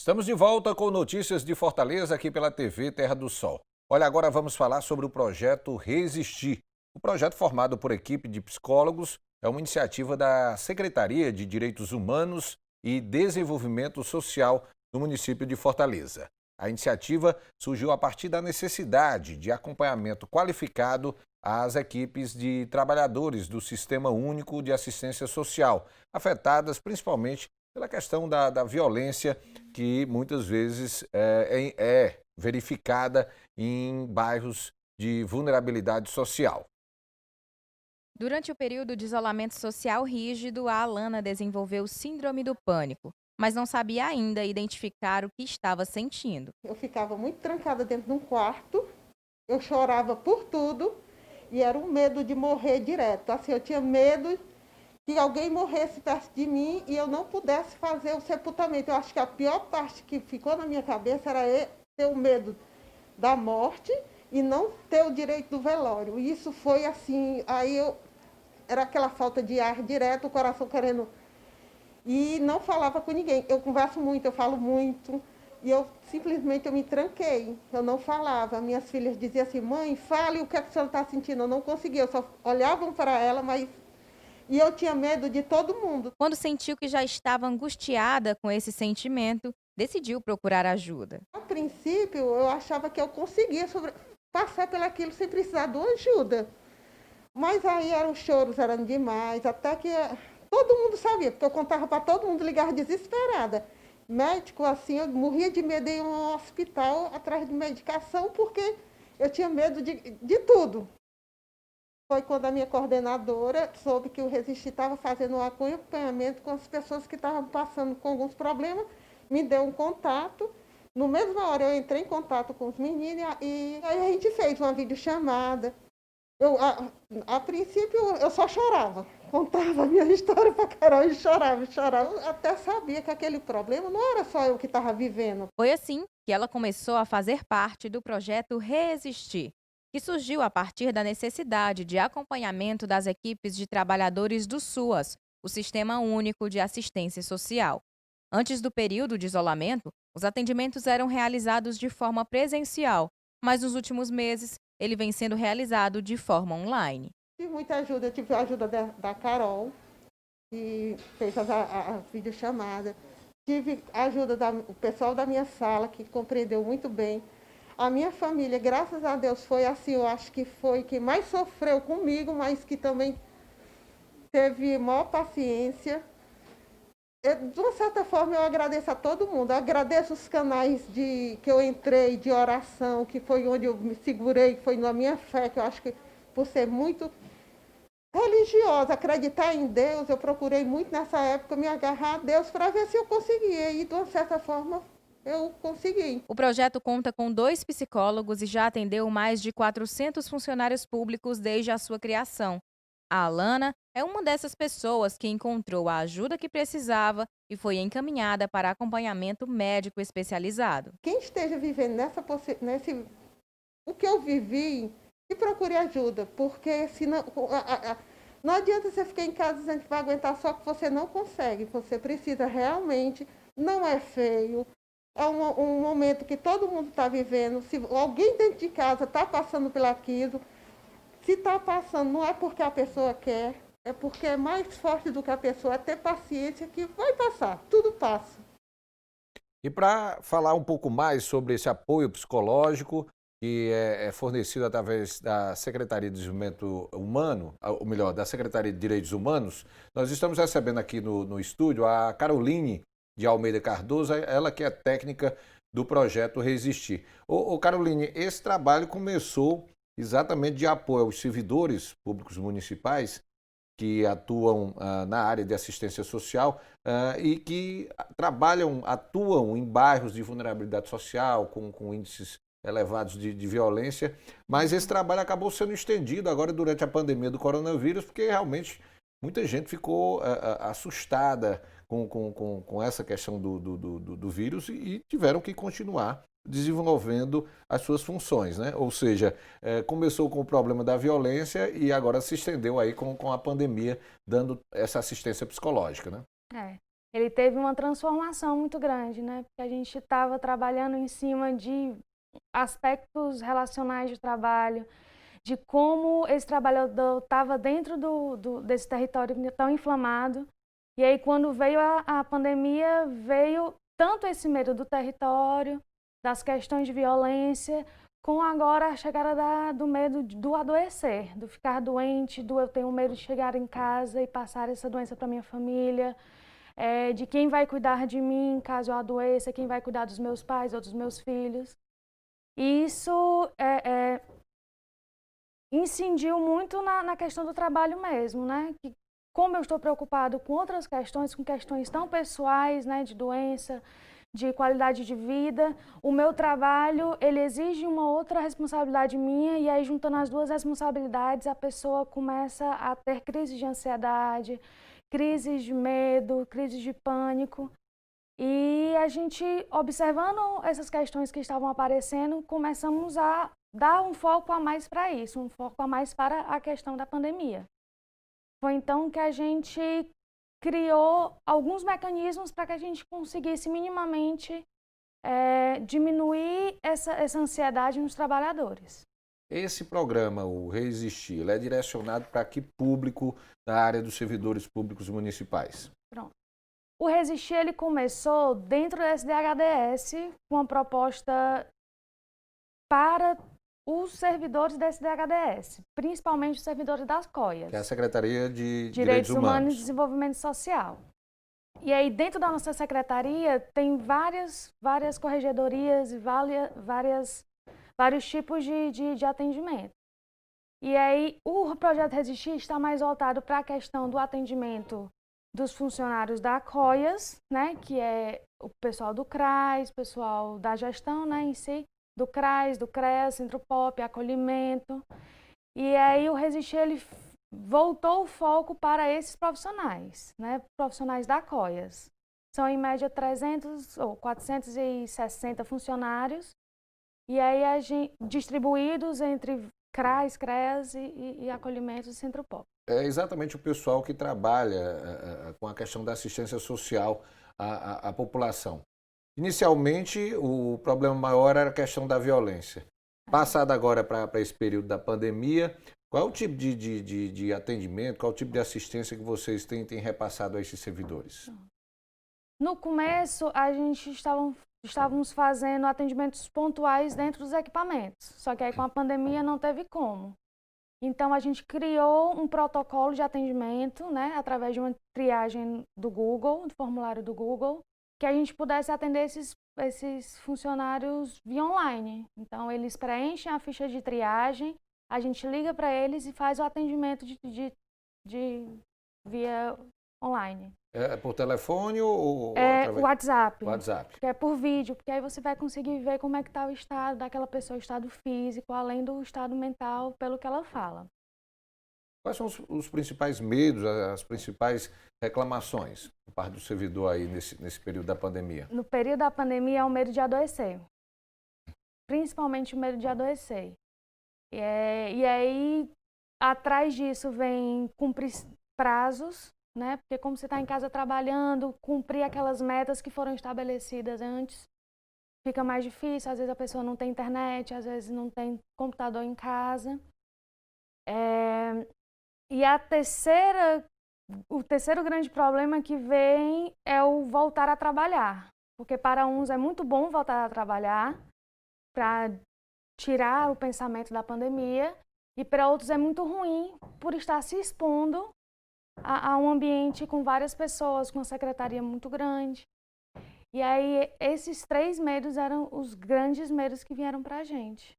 Estamos de volta com notícias de Fortaleza aqui pela TV Terra do Sol. Olha, agora vamos falar sobre o projeto Resistir. O projeto, formado por equipe de psicólogos, é uma iniciativa da Secretaria de Direitos Humanos e Desenvolvimento Social do município de Fortaleza. A iniciativa surgiu a partir da necessidade de acompanhamento qualificado às equipes de trabalhadores do Sistema Único de Assistência Social, afetadas principalmente pela questão da violência que muitas vezes é verificada em bairros de vulnerabilidade social. Durante o período de isolamento social rígido, a Alana desenvolveu síndrome do pânico, mas não sabia ainda identificar o que estava sentindo. Eu ficava muito trancada dentro de um quarto, eu chorava por tudo e era um medo de morrer direto. Assim, eu tinha medo que alguém morresse perto de mim e eu não pudesse fazer o sepultamento. Eu acho que a pior parte que ficou na minha cabeça era ter o medo da morte e não ter o direito do velório. E isso foi assim, era aquela falta de ar direto, o coração querendo. E não falava com ninguém. Eu converso muito, eu falo muito. E eu simplesmente me tranquei. Eu não falava. Minhas filhas diziam assim: mãe, fale o que a senhora está sentindo. Eu não conseguia, eu só olhavam para ela, mas. E eu tinha medo de todo mundo. Quando sentiu que já estava angustiada com esse sentimento, decidiu procurar ajuda. A princípio, eu achava que eu conseguia passar pelaquilo sem precisar de uma ajuda. Mas aí eram choros, eram demais, até que todo mundo sabia, porque eu contava para todo mundo, ligar desesperada. Médico, assim, eu morria de medo de ir em um hospital atrás de medicação, porque eu tinha medo de tudo. Foi quando a minha coordenadora soube que o Resistir estava fazendo um acompanhamento com as pessoas que estavam passando com alguns problemas, me deu um contato. No mesma hora eu entrei em contato com os meninos e aí a gente fez uma videochamada. Eu, a princípio, eu só chorava. Contava a minha história para Carol e chorava, chorava. Eu até sabia que aquele problema não era só eu que estava vivendo. Foi assim que ela começou a fazer parte do projeto Resistir, que surgiu a partir da necessidade de acompanhamento das equipes de trabalhadores do SUAS, o Sistema Único de Assistência Social. Antes do período de isolamento, os atendimentos eram realizados de forma presencial, mas nos últimos meses ele vem sendo realizado de forma online. Tive muita ajuda, eu tive a ajuda da Carol, que fez a videochamada. Tive a ajuda do pessoal da minha sala, que compreendeu muito bem. A minha família, graças a Deus, foi assim, eu acho que foi quem mais sofreu comigo, mas que também teve maior paciência. De uma certa forma, eu agradeço a todo mundo. Eu agradeço os canais que eu entrei de oração, que foi onde eu me segurei, que foi na minha fé, que eu acho que por ser muito religiosa, acreditar em Deus, eu procurei muito nessa época me agarrar a Deus para ver se eu conseguia. E de uma certa forma, eu consegui. O projeto conta com 2 psicólogos e já atendeu mais de 400 funcionários públicos desde a sua criação. A Alana é uma dessas pessoas que encontrou a ajuda que precisava e foi encaminhada para acompanhamento médico especializado. Quem esteja vivendo nesse o que eu vivi, que procure ajuda, porque senão, não adianta você ficar em casa dizendo que vai aguentar só que você não consegue. Você precisa realmente, não é feio. É um momento que todo mundo está vivendo. Se alguém dentro de casa está passando por aquilo, se está passando, não é porque a pessoa quer, é porque é mais forte do que a pessoa, é ter paciência que vai passar, tudo passa. E para falar um pouco mais sobre esse apoio psicológico que é fornecido através da Secretaria de Desenvolvimento Humano, ou melhor, da Secretaria de Direitos Humanos, nós estamos recebendo aqui no estúdio a Caroline de Almeida Cardoso, ela que é técnica do projeto Resistir. Ô Caroline, esse trabalho começou exatamente de apoio aos servidores públicos municipais que atuam na área de assistência social e que atuam em bairros de vulnerabilidade social, com índices elevados de violência, mas esse trabalho acabou sendo estendido agora durante a pandemia do coronavírus, porque realmente muita gente ficou assustada com essa questão do vírus e tiveram que continuar desenvolvendo as suas funções, né? Ou seja, começou com o problema da violência e agora se estendeu aí com a pandemia, dando essa assistência psicológica, né? É. ele teve uma transformação muito grande, né? Porque a gente estava trabalhando em cima de aspectos relacionais de trabalho, de como esse trabalhador estava dentro desse território tão inflamado. E aí, quando veio a pandemia, veio tanto esse medo do território, das questões de violência, com agora a chegada do medo do adoecer, do ficar doente, do eu tenho medo de chegar em casa e passar essa doença para minha família, de quem vai cuidar de mim caso eu adoeça, quem vai cuidar dos meus pais ou dos meus filhos. E isso incidiu muito na questão do trabalho mesmo, né? Que, como eu estou preocupado com outras questões, com questões tão pessoais, né, de doença, de qualidade de vida, o meu trabalho, ele exige uma outra responsabilidade minha, e aí juntando as duas responsabilidades, a pessoa começa a ter crises de ansiedade, crises de medo, crises de pânico. E a gente, observando essas questões que estavam aparecendo, começamos a dar um foco a mais para isso, um foco a mais para a questão da pandemia. Foi então que a gente criou alguns mecanismos para que a gente conseguisse minimamente diminuir essa ansiedade nos trabalhadores. Esse programa, o Resistir, ele é direcionado para que público da área dos servidores públicos municipais? Pronto. O Resistir, ele começou dentro da SDHDS com uma proposta para os servidores da SDHDS, principalmente os servidores das COIAs. Que é a Secretaria de Direitos Humanos e Desenvolvimento Social. E aí, dentro da nossa secretaria, tem várias corregedorias e vários tipos de atendimento. E aí, o projeto Resistir está mais voltado para a questão do atendimento dos funcionários da COIAS, né, que é o pessoal do CRAS, pessoal da gestão, né, em si, do CRAS, do CREAS, Centro Pop, acolhimento. E aí o Resistir, ele voltou o foco para esses profissionais, né, profissionais da COIAS. São em média 300 ou 460 funcionários, e aí a gente, distribuídos entre CRAS, CREAS e acolhimento do Centro Pop. É exatamente o pessoal que trabalha com a questão da assistência social à população. Inicialmente, o problema maior era a questão da violência. Passado agora para esse período da pandemia, qual é o tipo de atendimento, qual é o tipo de assistência que vocês têm repassado a esses servidores? No começo, a gente estávamos fazendo atendimentos pontuais dentro dos equipamentos, só que aí com a pandemia não teve como. Então, a gente criou um protocolo de atendimento, né, através de uma triagem do Google, do formulário do Google, que a gente pudesse atender esses funcionários via online. Então, eles preenchem a ficha de triagem, a gente liga para eles e faz o atendimento via online. É por telefone ou através... WhatsApp. WhatsApp. Que é por vídeo, porque aí você vai conseguir ver como é que está o estado daquela pessoa, o estado físico, além do estado mental, pelo que ela fala. Quais são os principais medos, as principais reclamações por parte do servidor aí nesse período da pandemia? No período da pandemia é o medo de adoecer. Principalmente o medo de adoecer. E aí, atrás disso vem cumprir prazos, né? Porque como você está em casa trabalhando, cumprir aquelas metas que foram estabelecidas antes, fica mais difícil. Às vezes a pessoa não tem internet, às vezes não tem computador em casa. E o terceiro grande problema que vem é o voltar a trabalhar. Porque para uns é muito bom voltar a trabalhar para tirar o pensamento da pandemia, e para outros é muito ruim por estar se expondo a um ambiente com várias pessoas, com uma secretaria muito grande. E aí esses 3 medos eram os grandes medos que vieram para a gente.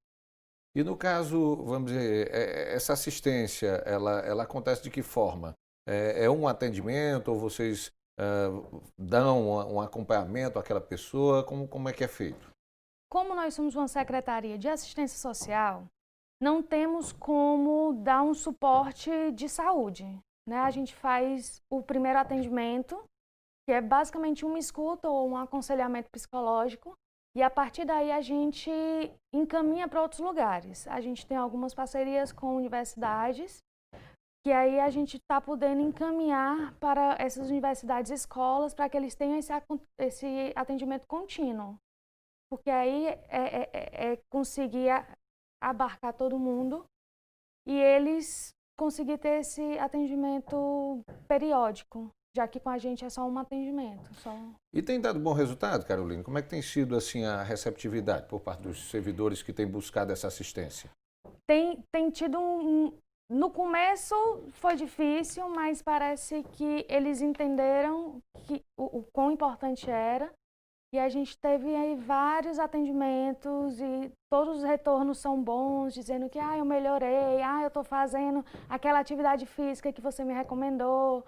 E no caso, vamos dizer, essa assistência, ela acontece de que forma? É um atendimento ou vocês dão um acompanhamento àquela pessoa? Como é que é feito? Como nós somos uma secretaria de assistência social, não temos como dar um suporte de saúde, né? A gente faz o primeiro atendimento, que é basicamente uma escuta ou um aconselhamento psicológico, e a partir daí a gente encaminha para outros lugares. A gente tem algumas parcerias com universidades, que aí a gente está podendo encaminhar para essas universidades e escolas para que eles tenham esse atendimento contínuo. Porque aí é conseguir abarcar todo mundo e eles conseguir ter esse atendimento periódico, já que com a gente é só um atendimento. E tem dado bom resultado, Caroline? Como é que tem sido assim a receptividade por parte dos servidores que têm buscado essa assistência? Tem tido no começo foi difícil, mas parece que eles entenderam o quão importante era. E a gente teve aí vários atendimentos e todos os retornos são bons, dizendo que eu melhorei, eu estou fazendo aquela atividade física que você me recomendou.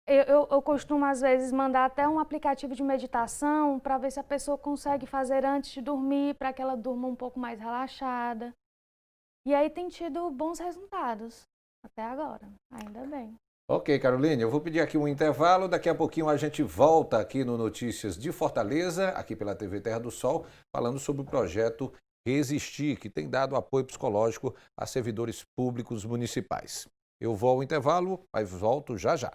Eu costumo, às vezes, mandar até um aplicativo de meditação para ver se a pessoa consegue fazer antes de dormir, para que ela durma um pouco mais relaxada. E aí tem tido bons resultados até agora, ainda bem. Ok, Caroline, eu vou pedir aqui um intervalo, daqui a pouquinho a gente volta aqui no Notícias de Fortaleza, aqui pela TV Terra do Sol, falando sobre o projeto Resistir, que tem dado apoio psicológico a servidores públicos municipais. Eu vou ao intervalo, mas volto já já.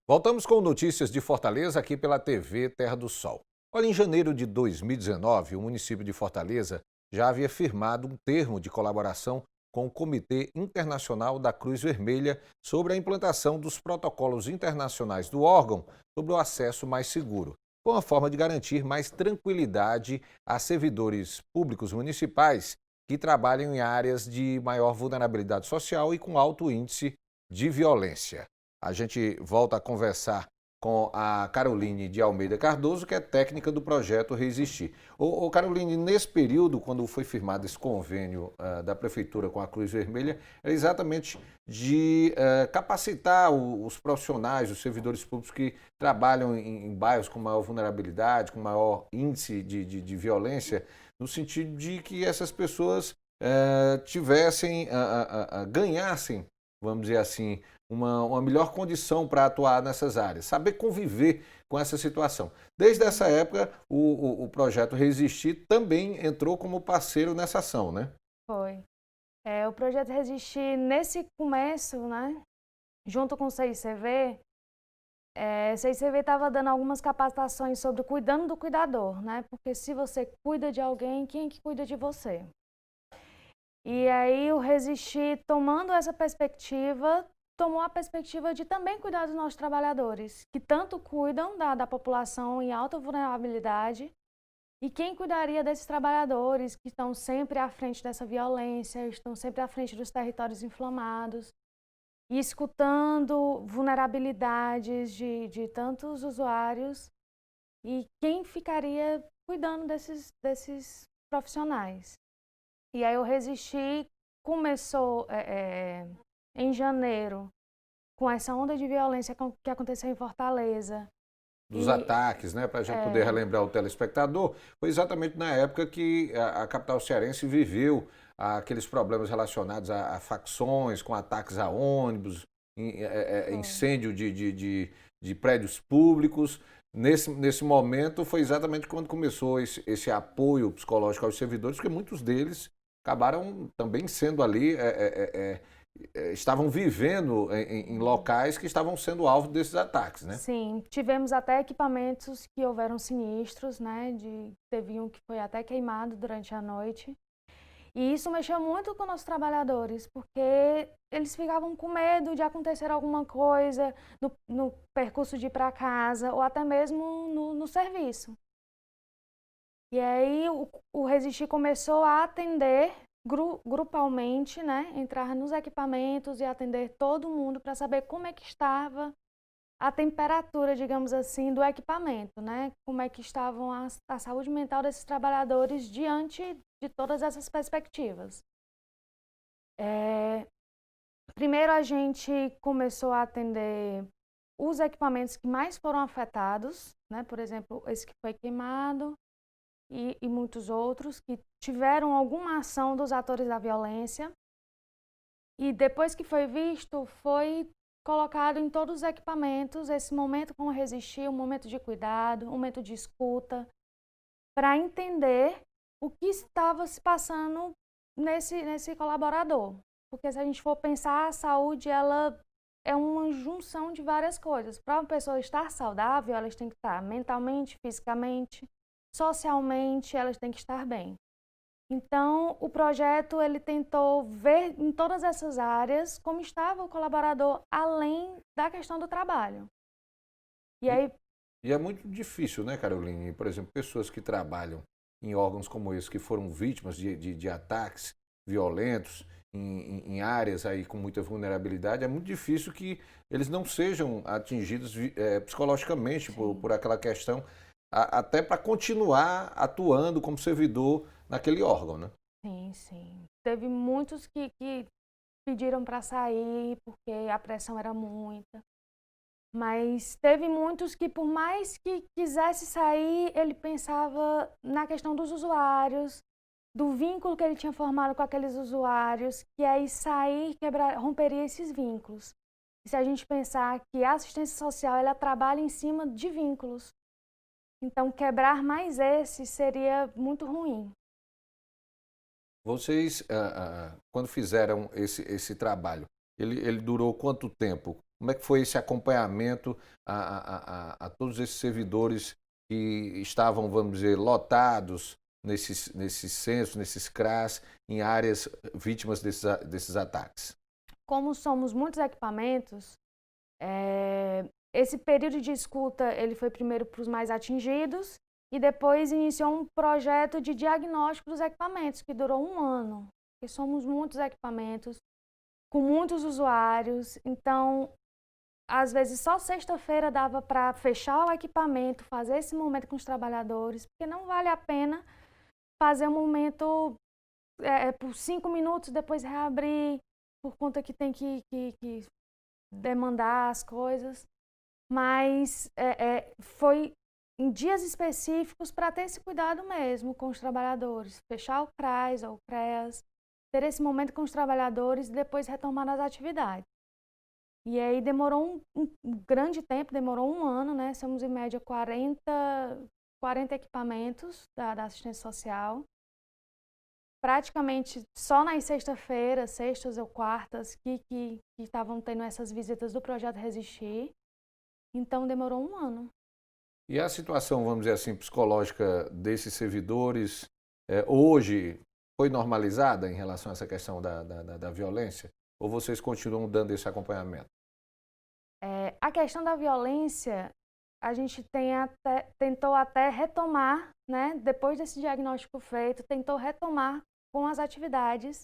Voltamos com Notícias de Fortaleza aqui pela TV Terra do Sol. Olha, em janeiro de 2019, o município de Fortaleza já havia firmado um termo de colaboração com o Comitê Internacional da Cruz Vermelha sobre a implantação dos protocolos internacionais do órgão sobre o acesso mais seguro, com a forma de garantir mais tranquilidade a servidores públicos municipais que trabalham em áreas de maior vulnerabilidade social e com alto índice de violência. A gente volta a conversar com a Caroline de Almeida Cardoso, que é técnica do projeto Resistir. Caroline, nesse período, quando foi firmado esse convênio da Prefeitura com a Cruz Vermelha, é exatamente de capacitar os profissionais, os servidores públicos que trabalham em bairros com maior vulnerabilidade, com maior índice de violência, no sentido de que essas pessoas ganhassem, vamos dizer assim, uma melhor condição para atuar nessas áreas, saber conviver com essa situação. Desde essa época, o projeto Resistir também entrou como parceiro nessa ação, né? Foi. O projeto Resistir, nesse começo, né, junto com o CICV, o CICV estava dando algumas capacitações sobre cuidando do cuidador, né? Porque se você cuida de alguém, quem é que cuida de você? E aí o Resistir, tomando essa perspectiva, tomou a perspectiva de também cuidar dos nossos trabalhadores, que tanto cuidam da população em alta vulnerabilidade, e quem cuidaria desses trabalhadores que estão sempre à frente dessa violência, estão sempre à frente dos territórios inflamados, e escutando vulnerabilidades de tantos usuários, e quem ficaria cuidando desses profissionais. E aí o Resistir começou em janeiro, com essa onda de violência que aconteceu em Fortaleza. Dos ataques, né? Para a gente poder relembrar o telespectador, foi exatamente na época que a capital cearense viveu aqueles problemas relacionados a facções, com ataques a ônibus, incêndio de prédios públicos. Nesse momento foi exatamente quando começou esse apoio psicológico aos servidores, porque muitos deles acabaram também sendo ali, estavam vivendo em locais que estavam sendo alvo desses ataques, né? Sim, tivemos até equipamentos que houveram sinistros, né? Teve um que foi até queimado durante a noite. E isso mexeu muito com nossos trabalhadores, porque eles ficavam com medo de acontecer alguma coisa no percurso de ir para casa ou até mesmo no serviço. E aí o Resistir começou a atender grupalmente, né, entrar nos equipamentos e atender todo mundo para saber como é que estava a temperatura, digamos assim, do equipamento, né, como é que estavam a saúde mental desses trabalhadores diante de todas essas perspectivas. Primeiro a gente começou a atender os equipamentos que mais foram afetados, né, por exemplo, esse que foi queimado, e muitos outros que tiveram alguma ação dos atores da violência. E depois que foi visto, foi colocado em todos os equipamentos esse momento como resistir, um momento de cuidado, um momento de escuta, para entender o que estava se passando nesse colaborador. Porque se a gente for pensar, a saúde ela é uma junção de várias coisas. Para uma pessoa estar saudável, elas têm que estar mentalmente, fisicamente, socialmente, elas têm que estar bem. Então, o projeto ele tentou ver em todas essas áreas como estava o colaborador além da questão do trabalho. E aí, E é muito difícil, né, Caroline? Por exemplo, pessoas que trabalham em órgãos como esse, que foram vítimas de ataques violentos em áreas aí com muita vulnerabilidade, é muito difícil que eles não sejam atingidos psicologicamente por aquela questão, até para continuar atuando como servidor naquele órgão, né? sim, sim. Teve muitos que pediram para sair porque a pressão era muita. Mas teve muitos que, por mais que quisesse sair, ele pensava na questão dos usuários, do vínculo que ele tinha formado com aqueles usuários, que aí sair romperia esses vínculos. E se a gente pensar que a assistência social ela trabalha em cima de vínculos, então quebrar mais esse seria muito ruim. Vocês, quando fizeram esse trabalho, ele durou quanto tempo? Como é que foi esse acompanhamento a todos esses servidores que estavam, vamos dizer, lotados nesses centros, nesses CRAS, em áreas vítimas desses ataques? Como somos muitos equipamentos, esse período de escuta ele foi primeiro para os mais atingidos e depois iniciou um projeto de diagnóstico dos equipamentos, que durou 1 ano. Porque somos muitos equipamentos, com muitos usuários, então, às vezes, só sexta-feira dava para fechar o equipamento, fazer esse momento com os trabalhadores, porque não vale a pena fazer um momento por 5 minutos, depois reabrir, por conta que tem que demandar as coisas. Mas foi em dias específicos para ter esse cuidado mesmo com os trabalhadores, fechar o CRAS ou o CREAS, ter esse momento com os trabalhadores e depois retomar as atividades. E aí demorou um grande tempo, demorou 1 ano, né? Somos em média 40 equipamentos da assistência social. Praticamente só nas sextas ou quartas que estavam tendo essas visitas do Projeto Resistir. Então demorou 1 ano. E a situação, vamos dizer assim, psicológica desses servidores hoje foi normalizada em relação a essa questão da violência? Ou vocês continuam dando esse acompanhamento? A questão da violência, a gente tentou até retomar, né? Depois desse diagnóstico feito, tentou retomar com as atividades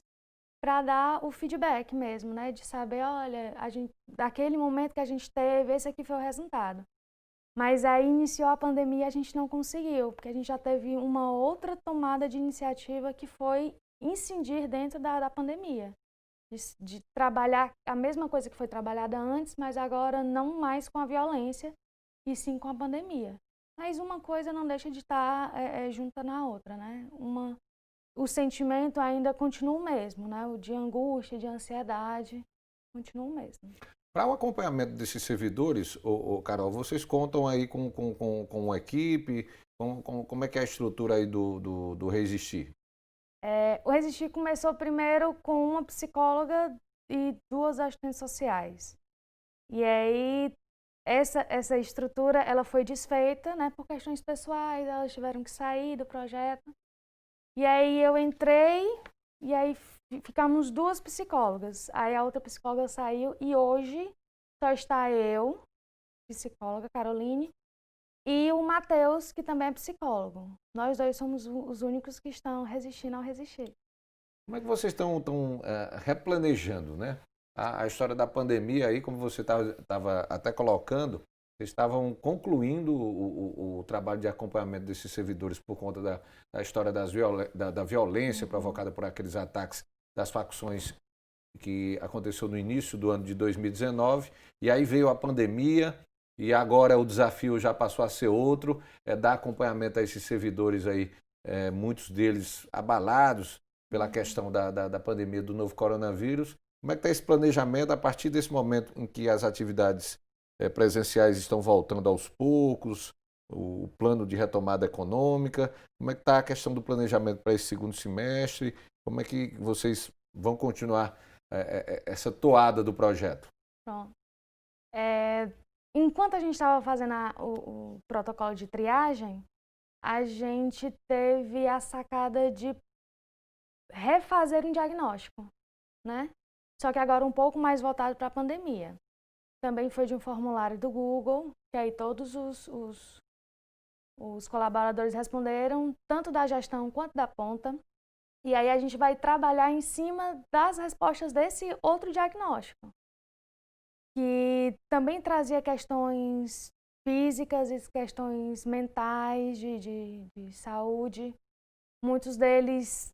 para dar o feedback mesmo, né? De saber, olha, daquele momento que a gente teve, esse aqui foi o resultado. Mas aí iniciou a pandemia e a gente não conseguiu, porque a gente já teve uma outra tomada de iniciativa que foi incidir dentro da pandemia. De trabalhar a mesma coisa que foi trabalhada antes, mas agora não mais com a violência, e sim com a pandemia. Mas uma coisa não deixa de estar junta na outra, né? O sentimento ainda continua o mesmo, né? O de angústia, de ansiedade, continua o mesmo. Para o acompanhamento desses servidores, Carol, vocês contam aí com uma equipe? Como é que é a estrutura aí do Resistir? O Resistir começou primeiro com uma psicóloga e 2 assistentes sociais. E aí essa estrutura ela foi desfeita, né, por questões pessoais, elas tiveram que sair do projeto. E aí eu entrei e aí ficamos 2 psicólogas. Aí a outra psicóloga saiu e hoje só está eu, psicóloga, Caroline, e o Matheus, que também é psicólogo. Nós 2 somos os únicos que estão resistindo ao Resistir. Como é que vocês estão replanejando, né? A história da pandemia aí, como você estava até colocando, vocês estavam concluindo o trabalho de acompanhamento desses servidores por conta da história da violência provocada por aqueles ataques das facções que aconteceu no início do ano de 2019, e aí veio a pandemia, e agora o desafio já passou a ser outro, dar acompanhamento a esses servidores aí, muitos deles abalados pela questão da pandemia do novo coronavírus, Como é que está esse planejamento a partir desse momento em que as atividades presenciais estão voltando aos poucos, o plano de retomada econômica? Como é que está a questão do planejamento para esse segundo semestre? Como é que vocês vão continuar essa toada do projeto? Pronto. Enquanto a gente estava fazendo o protocolo de triagem, a gente teve a sacada de refazer um diagnóstico, né? Só que agora um pouco mais voltado para a pandemia. Também foi de um formulário do Google, que aí todos os colaboradores responderam, tanto da gestão quanto da ponta. E aí a gente vai trabalhar em cima das respostas desse outro diagnóstico, que também trazia questões físicas e questões mentais de saúde. Muitos deles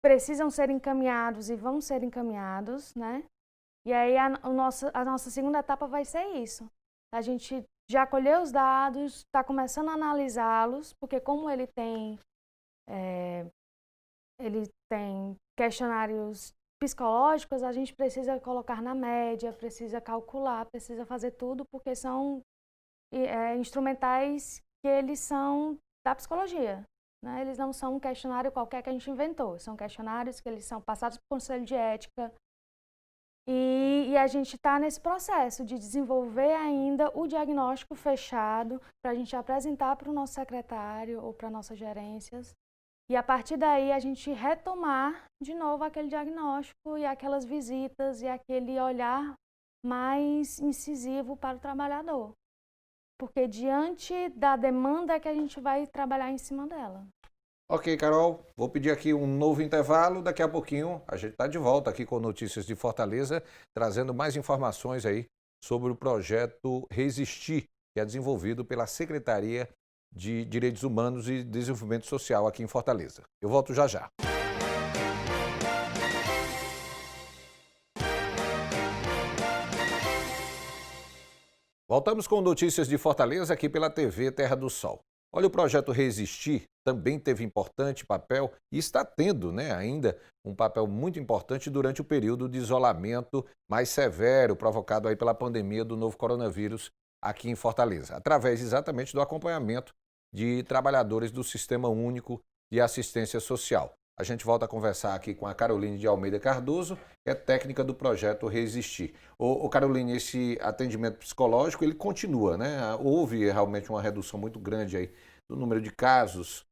precisam ser encaminhados e vão ser encaminhados, né? E aí a nossa segunda etapa vai ser isso. A gente já colheu os dados, está começando a analisá-los, porque como ele tem questionários psicológicos, a gente precisa colocar na média, precisa calcular, precisa fazer tudo, porque são instrumentais que eles são da psicologia, né? Eles não são um questionário qualquer que a gente inventou, são questionários que eles são passados por conselho de ética, e a gente está nesse processo de desenvolver ainda o diagnóstico fechado para a gente apresentar para o nosso secretário ou para nossas gerências. E a partir daí a gente retomar de novo aquele diagnóstico e aquelas visitas e aquele olhar mais incisivo para o trabalhador. Porque diante da demanda é que a gente vai trabalhar em cima dela. Ok, Carol, vou pedir aqui um novo intervalo. Daqui a pouquinho a gente está de volta aqui com Notícias de Fortaleza, trazendo mais informações aí sobre o projeto Resistir, que é desenvolvido pela Secretaria de Direitos Humanos e Desenvolvimento Social aqui em Fortaleza. Eu volto já já. Voltamos com Notícias de Fortaleza aqui pela TV Terra do Sol. Olha, o projeto Resistir também teve importante papel e está tendo, ainda um papel muito importante durante o período de isolamento mais severo provocado aí pela pandemia do novo coronavírus aqui em Fortaleza, através exatamente do acompanhamento de trabalhadores do Sistema Único de Assistência Social. A gente volta a conversar aqui com a Caroline de Almeida Cardoso, que é técnica do projeto Resistir. Caroline, esse atendimento psicológico, ele continua, né? Houve realmente uma redução muito grande aí do número de casos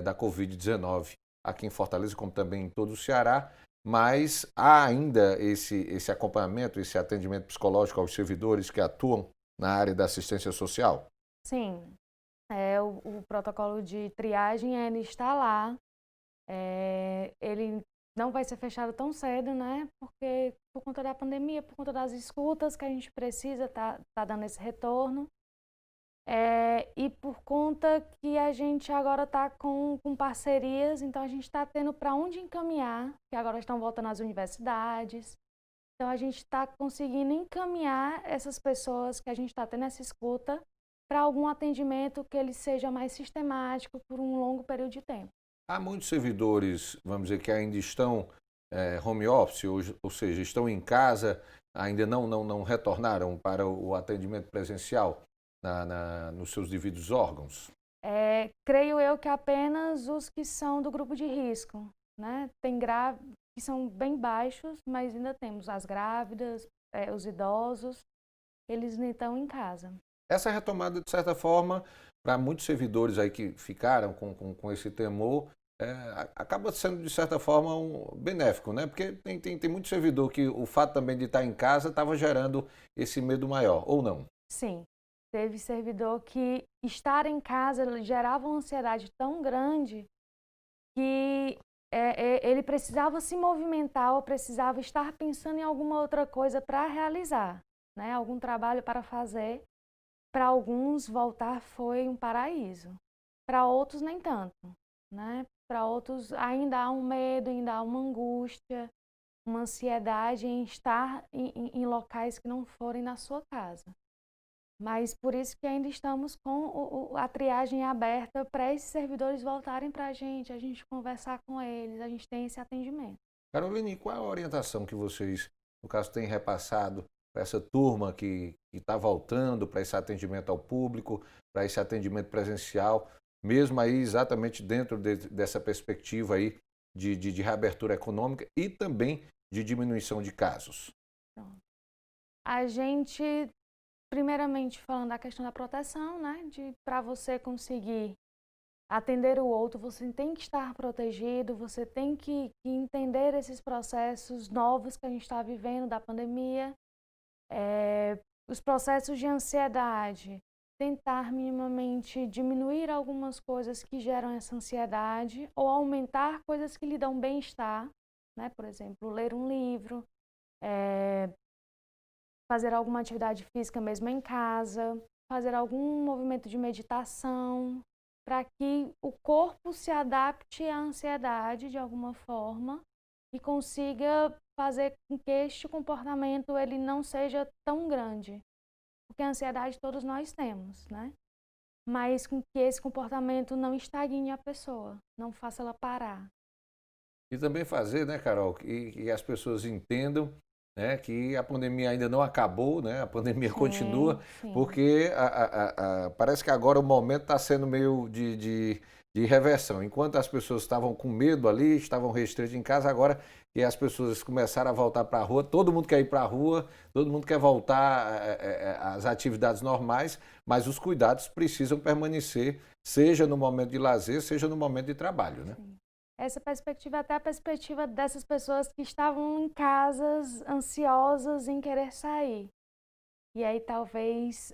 da Covid-19 aqui em Fortaleza, como também em todo o Ceará, mas há ainda esse acompanhamento, esse atendimento psicológico aos servidores que atuam na área da assistência social? Sim, o protocolo de triagem ainda está lá. Ele não vai ser fechado tão cedo, né? Porque por conta da pandemia, por conta das escutas que a gente precisa, tá dando esse retorno. E por conta que a gente agora está com parcerias, então a gente está tendo para onde encaminhar, que agora estão voltando às universidades. Então a gente está conseguindo encaminhar essas pessoas que a gente está tendo essa escuta para algum atendimento que ele seja mais sistemático por um longo período de tempo. Há muitos servidores, vamos dizer, que ainda estão home office, ou seja, estão em casa, ainda não retornaram para o atendimento presencial nos seus devidos órgãos? Creio eu que apenas os que são do grupo de risco, né? Tem que são bem baixos, mas ainda temos as grávidas, os idosos, eles não estão em casa. Essa retomada, de certa forma, para muitos servidores aí que ficaram com esse temor, acaba sendo, de certa forma, benéfico, né? Porque tem muito servidor que o fato também de estar em casa estava gerando esse medo maior, ou não? Sim, teve servidor que estar em casa gerava uma ansiedade tão grande que ele precisava se movimentar ou precisava estar pensando em alguma outra coisa para realizar, né? Algum trabalho para fazer. Para alguns, voltar foi um paraíso. Para outros, nem tanto, né? Para outros, ainda há um medo, ainda há uma angústia, uma ansiedade em estar em locais que não forem na sua casa. Mas por isso que ainda estamos com a triagem aberta para esses servidores voltarem para a gente conversar com eles, a gente tem esse atendimento. Caroline, qual é a orientação que vocês, no caso, têm repassado para essa turma que está voltando para esse atendimento ao público, para esse atendimento presencial, mesmo aí exatamente dentro dessa perspectiva aí de reabertura econômica e também de diminuição de casos? A gente, primeiramente falando da questão da proteção, né? Para você conseguir atender o outro, você tem que estar protegido, você tem que entender esses processos novos que a gente está vivendo da pandemia, os processos de ansiedade, tentar minimamente diminuir algumas coisas que geram essa ansiedade ou aumentar coisas que lhe dão bem-estar, né? Por exemplo, ler um livro, fazer alguma atividade física mesmo em casa, fazer algum movimento de meditação, para que o corpo se adapte à ansiedade de alguma forma e consiga fazer com que este comportamento ele não seja tão grande. Porque a ansiedade todos nós temos, né? Mas com que esse comportamento não estagne a pessoa, não faça ela parar. E também fazer, né, Carol, que as pessoas entendam, né, que a pandemia ainda não acabou, né, a pandemia continua, sim. porque parece que agora o momento está sendo meio de reversão. Enquanto as pessoas estavam com medo ali, estavam restritas em casa, agora que as pessoas começaram a voltar para a rua, todo mundo quer ir para a rua, todo mundo quer voltar às atividades normais, mas os cuidados precisam permanecer, seja no momento de lazer, seja no momento de trabalho, né? Sim. Essa perspectiva é até a perspectiva dessas pessoas que estavam em casas ansiosas em querer sair. E aí talvez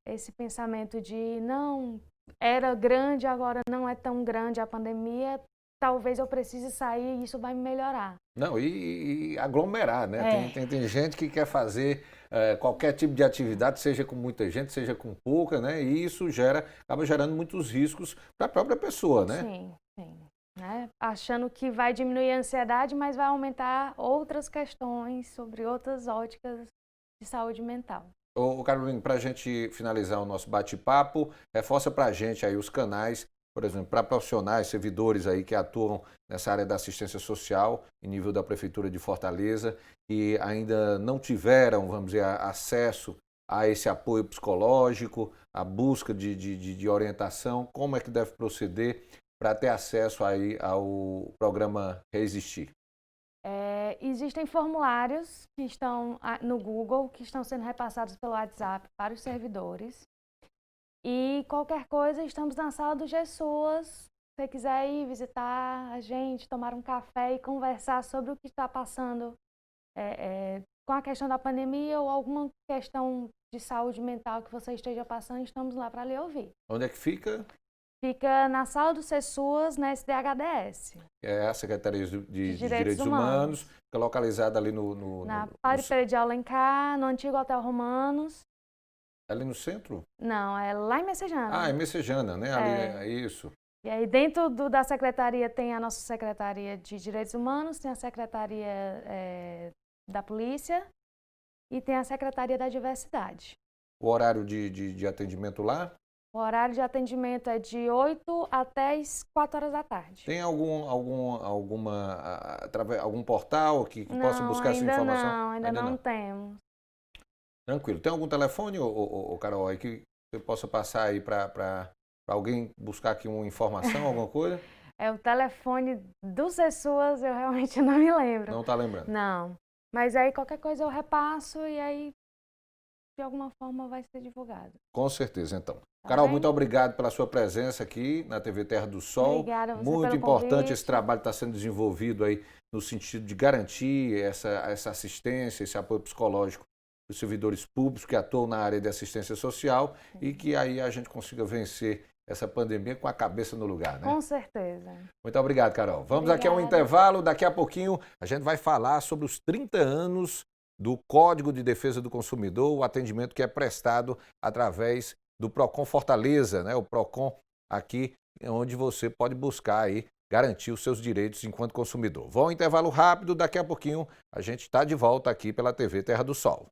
esse pensamento de não, era grande, agora não é tão grande a pandemia, talvez eu precise sair e isso vai me melhorar. Não, e aglomerar, né? Tem gente que quer fazer qualquer tipo de atividade, seja com muita gente, seja com pouca, né? E isso acaba gerando muitos riscos para a própria pessoa, né? Sim, sim. Né? Achando que vai diminuir a ansiedade, mas vai aumentar outras questões sobre outras óticas de saúde mental. Ô Carolina, para a gente finalizar o nosso bate-papo, reforça para a gente aí os canais, por exemplo, para profissionais, servidores aí que atuam nessa área da assistência social, em nível da Prefeitura de Fortaleza, e ainda não tiveram, vamos dizer, acesso a esse apoio psicológico, a busca de orientação, como é que deve proceder para ter acesso aí ao programa Resistir? Existem formulários que estão no Google, que estão sendo repassados pelo WhatsApp para os servidores. E qualquer coisa, estamos na sala do GESUAS. Se você quiser ir visitar a gente, tomar um café e conversar sobre o que está passando com a questão da pandemia ou alguma questão de saúde mental que você esteja passando, estamos lá para lhe ouvir. Onde é que fica? Fica na sala do GESUAS, na SDHDS. É a Secretaria de Direitos Humanos, que é localizada ali na Padre Pedro de Alencar, no antigo Hotel Romanos. Ali no centro? Não, é lá em Messejana. Ah, em Messejana, né? Ali é isso. E aí dentro da secretaria tem a nossa Secretaria de Direitos Humanos, tem a Secretaria da Polícia e tem a Secretaria da Diversidade. O horário de atendimento lá? O horário de atendimento é de 8 até as 4 horas da tarde. Tem algum portal que possa buscar essa informação? Não, ainda não temos. Tranquilo. Tem algum telefone, Carol, aí que você possa passar aí para alguém buscar aqui uma informação, alguma coisa? O telefone do GESUAS, eu realmente não me lembro. Não está lembrando? Não. Mas aí qualquer coisa eu repasso e aí de alguma forma vai ser divulgado. Com certeza, então. Tá Carol, bem? muito obrigado pela sua presença aqui na TV Terra do Sol. Obrigada a você muito pelo importante convite. esse trabalho está sendo desenvolvido aí no sentido de garantir essa assistência, esse apoio psicológico para os servidores públicos que atuam na área de assistência social e que aí a gente consiga vencer essa pandemia com a cabeça no lugar, né? Com certeza. Muito obrigado, Carol. Vamos aqui a um Obrigada. intervalo. Daqui a pouquinho a gente vai falar sobre os 30 anos do Código de Defesa do Consumidor, o atendimento que é prestado através do PROCON Fortaleza, né? O PROCON aqui, onde você pode buscar aí garantir os seus direitos enquanto consumidor. Vou ao intervalo rápido, daqui a pouquinho a gente está de volta aqui pela TV Terra do Sol.